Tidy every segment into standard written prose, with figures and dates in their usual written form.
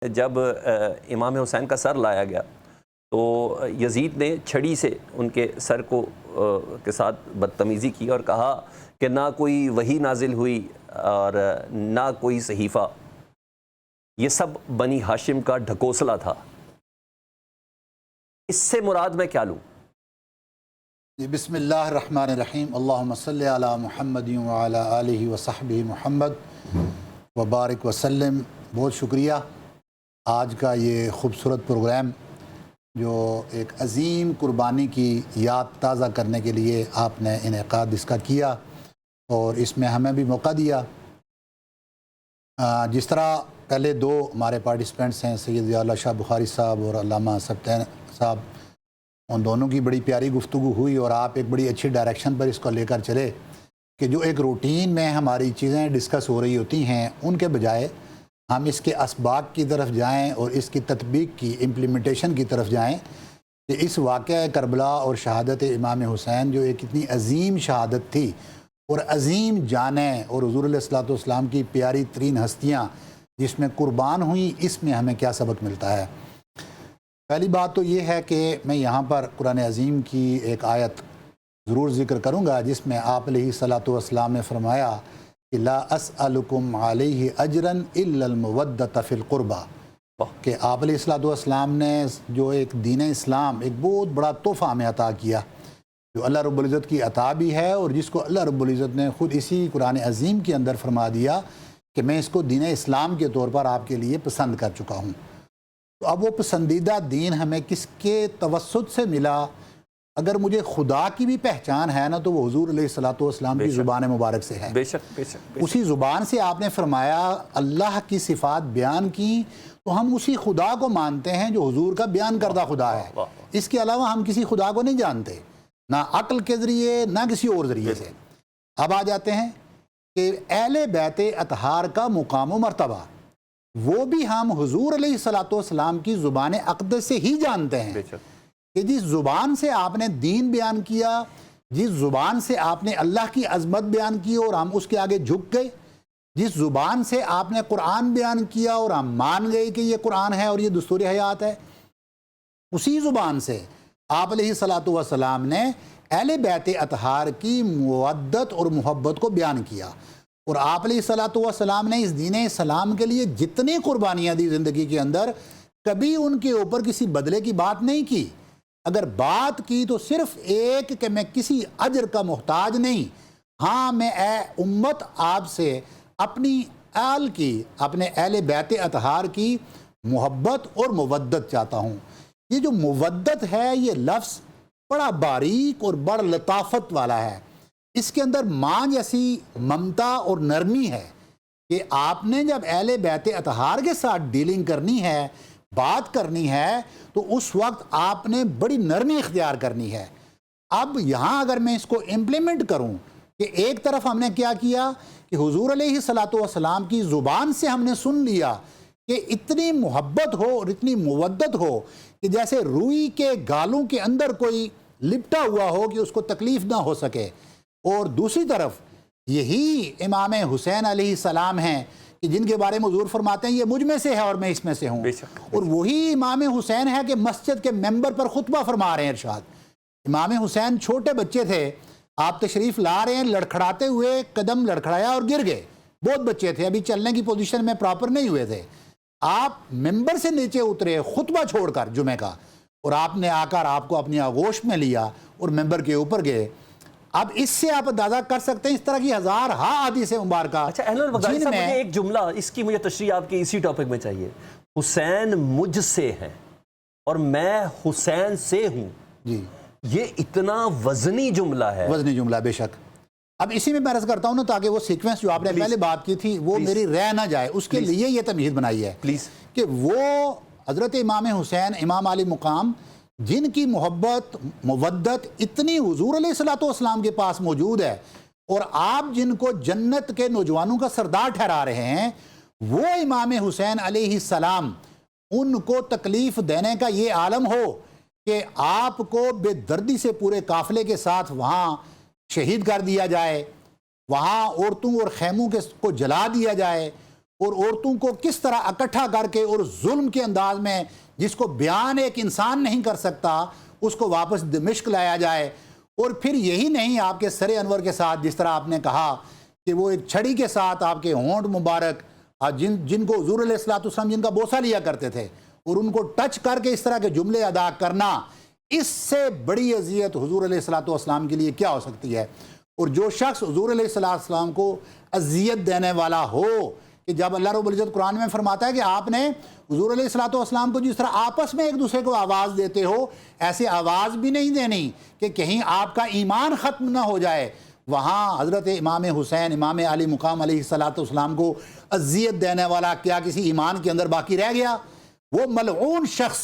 جب امام حسین کا سر لایا گیا تو یزید نے چھڑی سے ان کے سر کو کے ساتھ بدتمیزی کی اور کہا کہ نہ کوئی وحی نازل ہوئی اور نہ کوئی صحیفہ، یہ سب بنی ہاشم کا ڈھکوسلا تھا۔ اس سے مراد میں کیا لوں؟ بسم اللہ الرحمن الرحیم، اللہم صلی علی محمد وعلی آلہ وصحبہ محمد وبارک وسلم۔ بہت شکریہ آج کا یہ خوبصورت پروگرام جو ایک عظیم قربانی کی یاد تازہ کرنے کے لیے آپ نے انعقاد اس کا کیا اور اس میں ہمیں بھی موقع دیا۔ جس طرح پہلے دو ہمارے پارٹیسپینٹس ہیں، سید ضیاء اللہ شاہ بخاری صاحب اور علامہ سبطین صاحب، ان دونوں کی بڑی پیاری گفتگو ہوئی اور آپ ایک بڑی اچھی ڈائریکشن پر اس کو لے کر چلے کہ جو ایک روٹین میں ہماری چیزیں ڈسکس ہو رہی ہوتی ہیں ان کے بجائے ہم اس کے اسباق کی طرف جائیں اور اس کی تطبیق کی امپلیمنٹیشن کی طرف جائیں کہ اس واقعہ کربلا اور شہادت امام حسین جو ایک اتنی عظیم شہادت تھی اور عظیم جانیں اور حضور علیہ الصلوۃ والسلام کی پیاری ترین ہستیاں جس میں قربان ہوئیں، اس میں ہمیں کیا سبق ملتا ہے۔ پہلی بات تو یہ ہے کہ میں یہاں پر قرآن عظیم کی ایک آیت ضرور ذکر کروں گا جس میں آپ علیہ الصلوۃ والسلام نے فرمایا کہ لا اسألکم علیہ اجرا الا المودۃ فی القربہ، کہ آپ علیہ الصلوۃ والسلام نے جو ایک دین اسلام ایک بہت بڑا تحفہ ہمیں عطا کیا جو اللہ رب العزت کی عطا بھی ہے اور جس کو اللہ رب العزت نے خود اسی قرآن عظیم کے اندر فرما دیا کہ میں اس کو دین اسلام کے طور پر آپ کے لیے پسند کر چکا ہوں۔ تو اب وہ پسندیدہ دین ہمیں کس کے توسط سے ملا؟ اگر مجھے خدا کی بھی پہچان ہے نا تو وہ حضور علیہ الصلوۃ والسلام کی زبان مبارک سے ہے۔ بے شک بے شک۔ اسی زبان سے آپ نے فرمایا اللہ کی صفات بیان کی تو ہم اسی خدا کو مانتے ہیں جو حضور کا بیان کردہ خدا ہے۔ اس کے علاوہ ہم کسی خدا کو نہیں جانتے، نہ عقل کے ذریعے نہ کسی اور ذریعے سے۔ اب آ جاتے ہیں کہ اہل بیت اطہار کا مقام و مرتبہ وہ بھی ہم حضور علیہ الصلوۃ والسلام کی زبان اقدس سے ہی جانتے ہیں کہ جس زبان سے آپ نے دین بیان کیا، جس زبان سے آپ نے اللہ کی عظمت بیان کی اور ہم اس کے آگے جھک گئے، جس زبان سے آپ نے قرآن بیان کیا اور ہم مان گئے کہ یہ قرآن ہے اور یہ دستور حیات ہے، اسی زبان سے آپ علیہ الصلوۃ والسلام نے اہل بیت اطہار کی مودت اور محبت کو بیان کیا اور آپ علیہ الصلوۃ والسلام نے اس دین اسلام کے لیے جتنی قربانیاں دی زندگی کے اندر کبھی ان کے اوپر کسی بدلے کی بات نہیں کی۔ اگر بات کی تو صرف ایک کہ میں کسی اجر کا محتاج نہیں، ہاں میں اے امت آپ سے اپنی آل کی، اپنے اہل بیت اطہار کی محبت اور مودت چاہتا ہوں۔ یہ جو مودت ہے یہ لفظ بڑا باریک اور بڑا لطافت والا ہے، اس کے اندر ماں جیسی ممتا اور نرمی ہے کہ آپ نے جب اہل بیت اطہار کے ساتھ ڈیلنگ کرنی ہے، بات کرنی ہے تو اس وقت آپ نے بڑی نرمی اختیار کرنی ہے۔ اب یہاں اگر میں اس کو امپلیمنٹ کروں کہ ایک طرف ہم نے کیا کیا کہ حضور علیہ الصلوۃ والسلام کی زبان سے ہم نے سن لیا کہ اتنی محبت ہو اور اتنی مودت ہو کہ جیسے روئی کے گالوں کے اندر کوئی لپٹا ہوا ہو کہ اس کو تکلیف نہ ہو سکے، اور دوسری طرف یہی امام حسین علیہ السلام ہیں کہ جن کے بارے میں حضور فرماتے ہیں یہ مجھ میں سے ہے اور میں اس میں سے ہوں، اور وہی امام حسین ہے کہ مسجد کے ممبر پر خطبہ فرما رہے ہیں۔ ارشاد امام حسین چھوٹے بچے تھے، آپ تشریف لا رہے ہیں، لڑکھڑاتے ہوئے قدم لڑکھڑایا اور گر گئے، بہت بچے تھے، ابھی چلنے کی پوزیشن میں پراپر نہیں ہوئے تھے، آپ ممبر سے نیچے اترے خطبہ چھوڑ کر جمعہ کا، اور آپ نے آ کر آپ کو اپنی آغوش میں لیا اور ممبر کے اوپر گئے۔ اب اس سے آپ اندازہ کر سکتے ہیں اس طرح کی ہزار حدیث مبارکہ۔ اچھا اہل البغدادی صاحب، مجھے ایک جملہ اس کی مجھے تشریح آپ کی اسی ٹاپک میں چاہیے۔ حسین مجھ سے ہے اور میں حسین سے ہوں، جی یہ اتنا وزنی جملہ ہے۔ وزنی جملہ بے شک۔ اب اسی میں عرض کرتا ہوں نا تاکہ وہ سیکوینس جو آپ نے پہلے بات کی تھی وہ میری رہ نہ جائے، اس کے لیے یہ تمہید بنائی ہے پلیز کہ وہ حضرت امام حسین امام علی مقام جن کی محبت مودت اتنی حضور علیہ الصلوۃ والسلام کے پاس موجود ہے اور آپ جن کو جنت کے نوجوانوں کا سردار ٹھہرا رہے ہیں، وہ امام حسین علیہ السلام ان کو تکلیف دینے کا یہ عالم ہو کہ آپ کو بے دردی سے پورے قافلے کے ساتھ وہاں شہید کر دیا جائے، وہاں عورتوں اور خیموں کو جلا دیا جائے اور عورتوں کو کس طرح اکٹھا کر کے اور ظلم کے انداز میں جس کو بیان ایک انسان نہیں کر سکتا اس کو واپس دمشق لایا جائے. اور پھر یہی نہیں آپ کے سر انور کے ساتھ جس طرح آپ نے کہا کہ وہ ایک چھڑی کے ساتھ آپ کے ہونٹ مبارک جن کو حضور علیہ السلام جن کا بوسہ لیا کرتے تھے اور ان کو ٹچ کر کے اس طرح کے جملے ادا کرنا، اس سے بڑی اذیت حضور علیہ السلام کے لیے کیا ہو سکتی ہے؟ اور جو شخص حضور علیہ السلام کو اذیت دینے والا ہو، کہ جب اللہ رب العزت قرآن میں فرماتا ہے کہ آپ نے حضور علیہ السلام کو جس طرح آپس میں ایک دوسرے کو آواز دیتے ہو ایسے آواز بھی نہیں دینی کہ کہیں آپ کا ایمان ختم نہ ہو جائے، وہاں حضرت امام حسین امام علی مقام علیہ السلام کو اذیت دینے والا کیا کسی ایمان کے اندر باقی رہ گیا؟ وہ ملعون شخص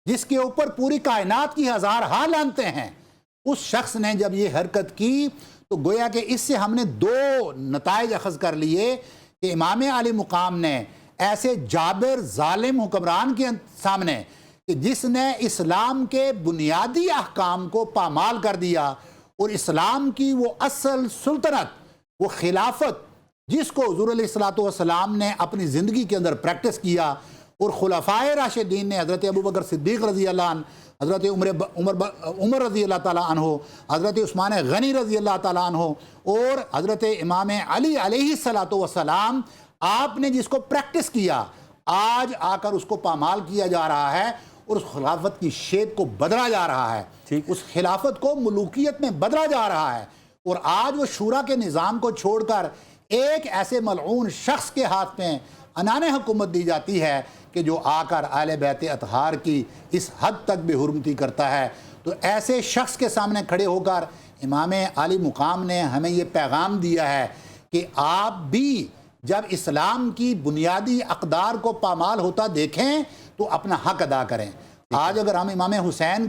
جس کے اوپر پوری کائنات کی ہزارہا لعنتیں ہیں، اس شخص نے جب یہ حرکت کی تو گویا کہ اس سے ہم نے دو نتائج اخذ کر لیے کہ امام علی مقام نے ایسے جابر ظالم حکمران کے سامنے کہ جس نے اسلام کے بنیادی احکام کو پامال کر دیا اور اسلام کی وہ اصل سلطنت، وہ خلافت جس کو حضور علیہ السلام نے اپنی زندگی کے اندر پریکٹس کیا، اور خلفائے راشدین نے حضرت ابوبکر صدیق رضی اللہ عنہ، حضرت عمر رضی اللہ تعالیٰ عنہ، حضرت عثمان غنی رضی اللہ تعالیٰ عنہ اور حضرت امام علی علیہ السلام، آپ نے جس کو پریکٹس کیا آج آ کر اس کو پامال کیا جا رہا ہے اور اس خلافت کی شیپ کو بدلا جا رہا ہے، اس خلافت کو ملوکیت میں بدلا جا رہا ہے، اور آج وہ شورا کے نظام کو چھوڑ کر ایک ایسے ملعون شخص کے ہاتھ میں عنان حکومت دی جاتی ہے کہ جو آ کر اہل بیت اطہار کی اس حد تک بے حرمتی کرتا ہے. تو ایسے شخص کے سامنے کھڑے ہو کر امام علی مقام نے ہمیں یہ پیغام دیا ہے کہ آپ بھی جب اسلام کی بنیادی اقدار کو پامال ہوتا دیکھیں تو اپنا حق ادا کریں. آج اگر ہم امام حسین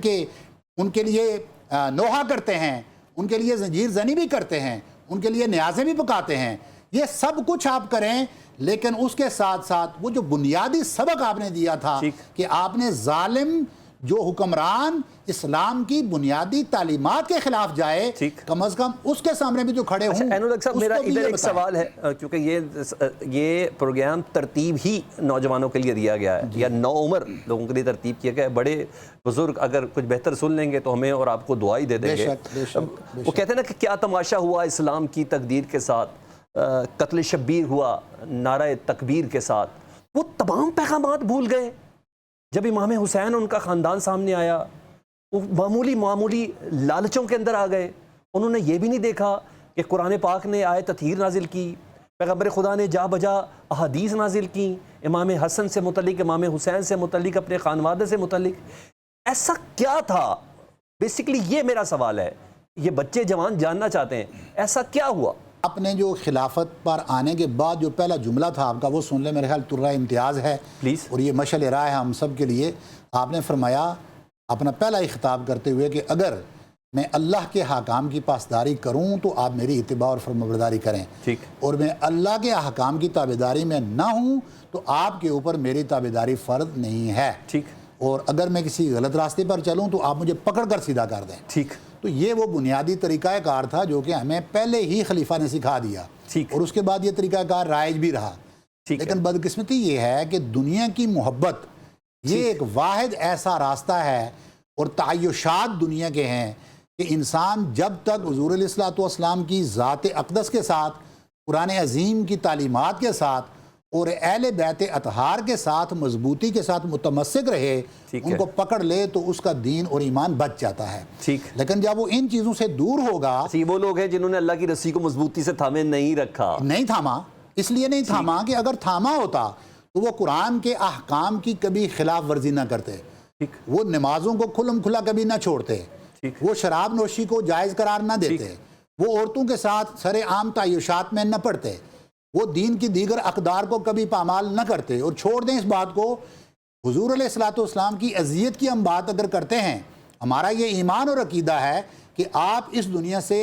ان کے لیے نوحہ کرتے ہیں، ان کے لیے زنجیر زنی بھی کرتے ہیں، ان کے لیے نیازیں بھی پکاتے ہیں، یہ سب کچھ آپ کریں، لیکن اس کے ساتھ ساتھ وہ جو بنیادی سبق آپ نے دیا تھا کہ آپ نے ظالم جو حکمران اسلام کی بنیادی تعلیمات کے خلاف جائے، کم از کم اس کے سامنے بھی جو کھڑے ہوں. عین الحق صاحب، میرا ادھر ایک سوال ہے، کیونکہ یہ پروگرام ترتیب ہی نوجوانوں کے لیے دیا گیا ہے یا نو عمر لوگوں کے لیے ترتیب کیا گیا ہے. بڑے بزرگ اگر کچھ بہتر سن لیں گے تو ہمیں اور آپ کو دعائی دے دیں گے. وہ کہتے ہیں نا کہ کیا تماشا ہوا اسلام کی تقدیر کے ساتھ، قتل شبیر ہوا نعرہ تکبیر کے ساتھ. وہ تمام پیغامات بھول گئے جب امام حسین ان کا خاندان سامنے آیا. وہ معمولی لالچوں کے اندر آ گئے. انہوں نے یہ بھی نہیں دیکھا کہ قرآن پاک نے آیت تطہیر نازل کی، پیغمبر خدا نے جا بجا احادیث نازل کی امام حسن سے متعلق، امام حسین سے متعلق، اپنے خانوادے سے متعلق. ایسا کیا تھا؟ بیسیکلی یہ میرا سوال ہے، یہ بچے جوان جاننا چاہتے ہیں ایسا کیا ہوا. اپنے جو خلافت پر آنے کے بعد جو پہلا جملہ تھا آپ کا وہ سن لیں، میرے خیال ترہ امتیاز ہے پلیز، اور یہ مشعل راہ ہے ہم سب کے لیے. آپ نے فرمایا اپنا پہلا ہی خطاب کرتے ہوئے کہ اگر میں اللہ کے احکام کی پاسداری کروں تو آپ میری اتباع اور فرمانبرداری کریں، اور میں اللہ کے احکام کی تابعداری میں نہ ہوں تو آپ کے اوپر میری تابعداری فرض نہیں ہے. اور اگر میں کسی غلط راستے پر چلوں تو آپ مجھے پکڑ کر سیدھا کر دیں. تو یہ وہ بنیادی طریقہ کار تھا جو کہ ہمیں پہلے ہی خلیفہ نے سکھا دیا، اور اس کے بعد یہ طریقہ کار رائج بھی رہا. لیکن بدقسمتی یہ ہے کہ دنیا کی محبت یہ ایک واحد ایسا راستہ ہے، اور تعیشات دنیا کے ہیں کہ انسان جب تک حضور علیہ السلام کی ذات اقدس کے ساتھ، قرآن عظیم کی تعلیمات کے ساتھ اور اہل بیت اطہار کے ساتھ مضبوطی کے ساتھ متمسک رہے، ان کو پکڑ لے تو اس کا دین اور ایمان بچ جاتا ہے. لیکن جب وہ ان چیزوں سے دور ہوگا، وہ لوگ ہیں جنہوں نے اللہ کی رسی کو مضبوطی سے تھامے نہیں تھاما. اس لیے نہیں تھاما کہ اگر تھاما ہوتا تو وہ قرآن کے احکام کی کبھی خلاف ورزی نہ کرتے، وہ نمازوں کو کھلم کھلا کبھی نہ چھوڑتے، وہ شراب نوشی کو جائز قرار نہ دیتے، وہ عورتوں کے ساتھ سر عام تعیشات میں نہ پڑتے، وہ دین کی دیگر اقدار کو کبھی پامال نہ کرتے. اور چھوڑ دیں اس بات کو، حضور علیہ السلام کی اذیت کی ہم بات اگر کرتے ہیں، ہمارا یہ ایمان اور عقیدہ ہے کہ آپ اس دنیا سے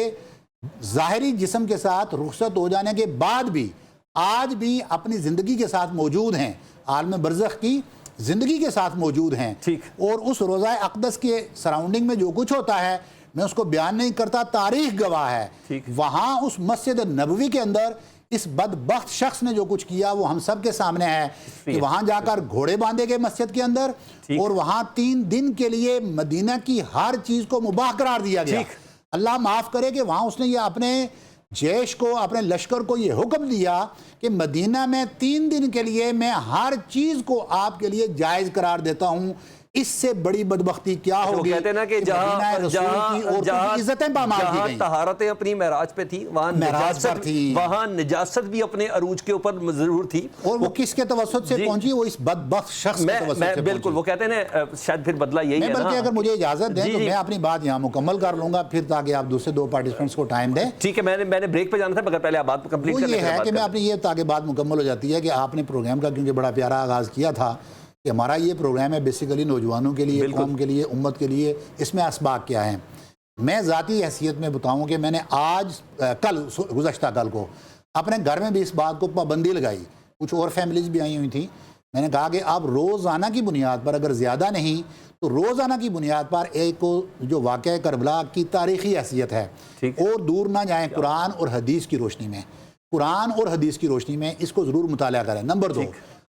ظاہری جسم کے ساتھ رخصت ہو جانے کے بعد بھی آج بھی اپنی زندگی کے ساتھ موجود ہیں، عالم برزخ کی زندگی کے ساتھ موجود ہیں. اور اس روضہ اقدس کے سراؤنڈنگ میں جو کچھ ہوتا ہے میں اس کو بیان نہیں کرتا، تاریخ گواہ ہے. وہاں اس مسجد نبوی کے اندر اس بدبخت شخص نے جو کچھ کیا وہ ہم سب کے سامنے ہے کہ وہاں جا کر گھوڑے باندھے گئے مسجد کے اندر اور وہاں 3 دن کے لیے مدینہ کی ہر چیز کو مباح قرار دیا گیا. اللہ معاف کرے کہ وہاں اس نے یہ اپنے جیش کو، اپنے لشکر کو یہ حکم دیا کہ مدینہ میں 3 دن کے لیے میں ہر چیز کو آپ کے لیے جائز قرار دیتا ہوں. اس سے بڑی بدبختی کیا ہوگی؟ کہتے ہیں نا کہ جہاں عزتیں پامال کی گئیں، طہارتیں اپنی معراج پہ تھی، وہاں نجاست بھی اپنے عروج کے اوپر ضرور تھی. اور وہ کس کے توسط سے پہنچی؟ وہ اس بدبخت شخص کے توسط سے پہنچی. بالکل، وہ کہتے ہیں شاید پھر بدلہ یہی ہے نا. بلکہ اگر مجھے اجازت دیں تو میں اپنی بات یہاں مکمل کر لوں گا پھر، تاکہ آپ دوسرے 2 پارٹیسپنٹس کو ٹائم دیں. ٹھیک ہے، میں نے بریک پہ جانا تھا مگر پہلے آپ بات کمپلیٹ کر لیں. وہ یہ ہے کہ میں اپنی یہ تاکہ بات مکمل ہو جاتی ہے کہ آپ نے پروگرام کا کیونکہ بڑا پیارا آغاز کیا تھا کہ ہمارا یہ پروگرام ہے بیسیکلی نوجوانوں کے لیے، قوم کے لیے، امت کے لیے. اس میں اسباق کیا ہیں؟ میں ذاتی حیثیت میں بتاؤں کہ میں نے گزشتہ کل کو اپنے گھر میں بھی اس بات کو پابندی لگائی. کچھ اور فیملیز بھی آئی ہوئی تھیں. میں نے کہا کہ آپ روزانہ کی بنیاد پر، اگر زیادہ نہیں تو روزانہ کی بنیاد پر ایک جو واقعہ کربلا کی تاریخی حیثیت ہے اور دور نہ جائیں، قرآن اور حدیث کی روشنی میں اس کو ضرور مطالعہ کریں. نمبر 2،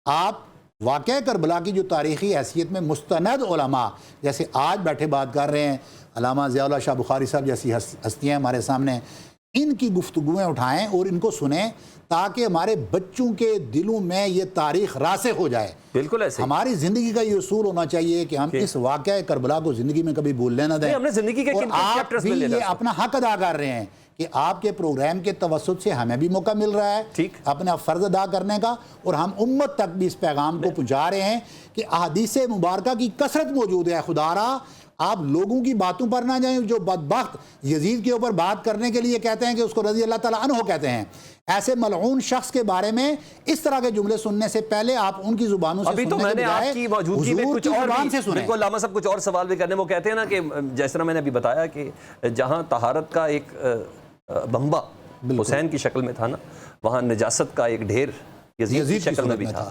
آپ واقعہ کربلا کی جو تاریخی حیثیت میں مستند علماء جیسے آج بیٹھے بات کر رہے ہیں، علامہ ضیاء اللہ شاہ بخاری صاحب جیسی ہستیاں ہمارے سامنے، ان کی گفتگویں اٹھائیں اور ان کو سنیں تاکہ ہمارے بچوں کے دلوں میں یہ تاریخ راسخ ہو جائے. بالکل ایسے ہماری زندگی کا یہ اصول ہونا چاہیے کہ ہم اس واقعہ کربلا کو زندگی میں کبھی بھولنے نہ دیں. اور آپ بھی یہ اپنا حق ادا کر رہے ہیں کہ آپ کے پروگرام کے توسط سے ہمیں بھی موقع مل رہا ہے اپنا فرض ادا کرنے کا، اور ہم امت تک بھی اس پیغام کو پہنچا رہے ہیں کہ احادیث مبارکہ کی کثرت موجود ہے. خدا را آپ لوگوں کی باتوں پر نہ جائیں جو بدبخت یزید کے اوپر بات کرنے کے لیے کہتے ہیں کہ اس کو رضی اللہ تعالیٰ عنہ کہتے ہیں. ایسے ملعون شخص کے بارے میں اس طرح کے جملے سننے سے پہلے آپ ان کی زبانوں سے ابھی تو میں نے آپ کی موجودگی میں کچھ اور بھی علامہ صاحب کچھ اور سوال بھی کرنے. وہ کہتے ہیں نا کہ جس طرح میں نے ابھی بتایا کہ جہاں طہارت کا ایک بمبا حسین کی شکل میں تھا نا، وہاں نجاست کا ایک ڈھیر یزید کی شکل میں بھی تھا.